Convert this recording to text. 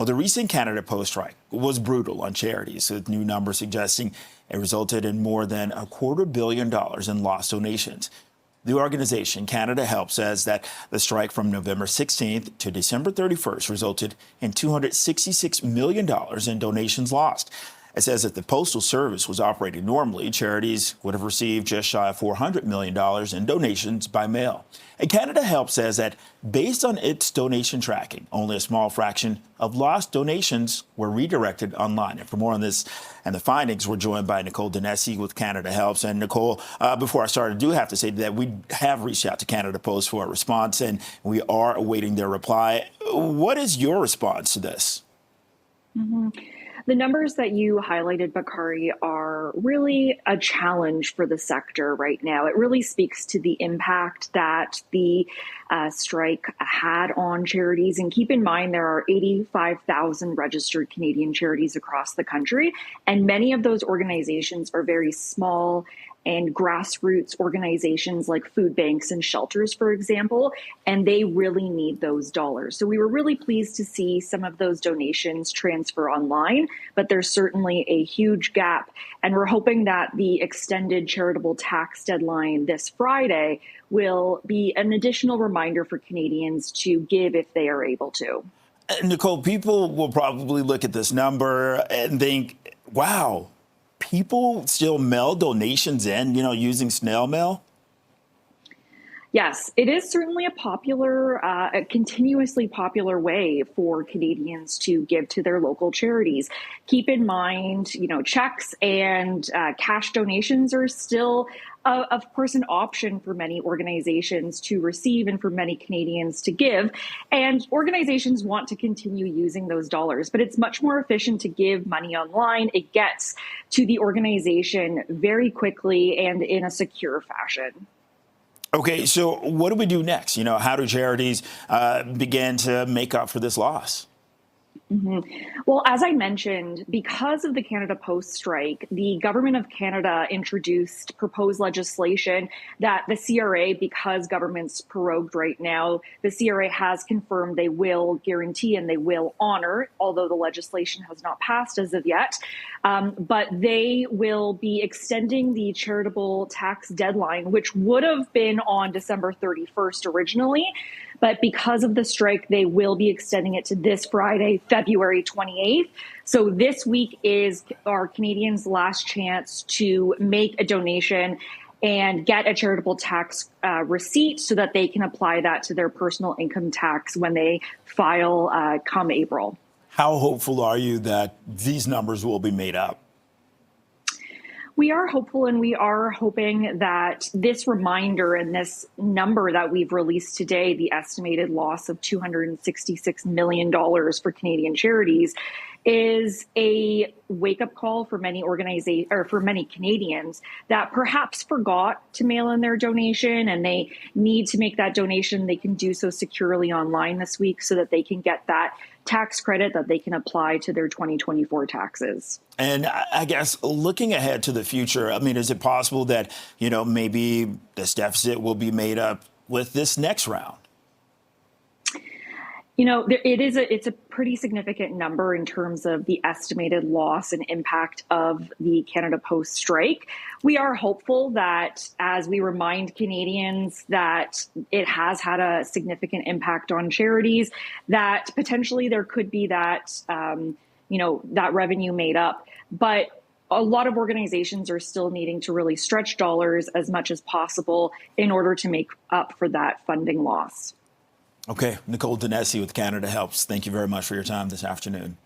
Well, the recent Canada Post strike was brutal on charities, with new numbers suggesting it resulted in more than $250 million in lost donations. The organization, CanadaHelps, says that the strike from November 16th to December 31st resulted in $266 million in donations lost. It says if the Postal Service was operating normally, charities would have received just shy of $400 million in donations by mail. And CanadaHelps says that based on its donation tracking, only a small fraction of lost donations were redirected online. And for more on this and the findings, we're joined by Nicole Danesi with CanadaHelps. And Nicole, before I start, I do have to say that we have reached out to Canada Post for a response, and we are awaiting their reply. What is your response to this? The numbers that you highlighted, Bakari, are really a challenge for the sector right now. It really speaks to the impact that the strike had on charities. And keep in mind, there are 85,000 registered Canadian charities across the country, and many of those organizations are very small and grassroots organizations like food banks and shelters, for example, and they really need those dollars. So we were really pleased to see some of those donations transfer online, but there's certainly a huge gap. And we're hoping that the extended charitable tax deadline this Friday will be an additional reminder for Canadians to give if they are able to. Nicole, people will probably look at this number and think, wow, people still mail donations in, using snail mail? Yes, it is certainly a continuously popular way for Canadians to give to their local charities. Keep in mind, checks and cash donations are still, of course, an option for many organizations to receive and for many Canadians to give. And organizations want to continue using those dollars, but it's much more efficient to give money online. It gets to the organization very quickly and in a secure fashion. Okay, so what do we do next? How do charities begin to make up for this loss? Well, as I mentioned, because of the Canada Post strike, the government of Canada introduced proposed legislation that the CRA, because government's prorogued right now, the CRA has confirmed they will guarantee and they will honor, although the legislation has not passed as of yet. But they will be extending the charitable tax deadline, which would have been on December 31st originally. But because of the strike, they will be extending it to this Friday, February 28th. So this week is our Canadians' last chance to make a donation and get a charitable tax receipt so that they can apply that to their personal income tax when they file come April. How hopeful are you that these numbers will be made up? We are hopeful, and we are hoping that this reminder and this number that we've released today, the estimated loss of $266 million for Canadian charities, is a wake-up call for many organizations or for many Canadians that perhaps forgot to mail in their donation, and they need to make that donation. They can do so securely online this week so that they can get that tax credit that they can apply to their 2024 taxes. And I guess looking ahead to the future, is it possible that, maybe this deficit will be made up with this next round? It's a pretty significant number in terms of the estimated loss and impact of the Canada Post strike. We are hopeful that as we remind Canadians that it has had a significant impact on charities, that potentially there could be that, that revenue made up. But a lot of organizations are still needing to really stretch dollars as much as possible in order to make up for that funding loss. Okay, Nicole Danesi with CanadaHelps. Thank you very much for your time this afternoon.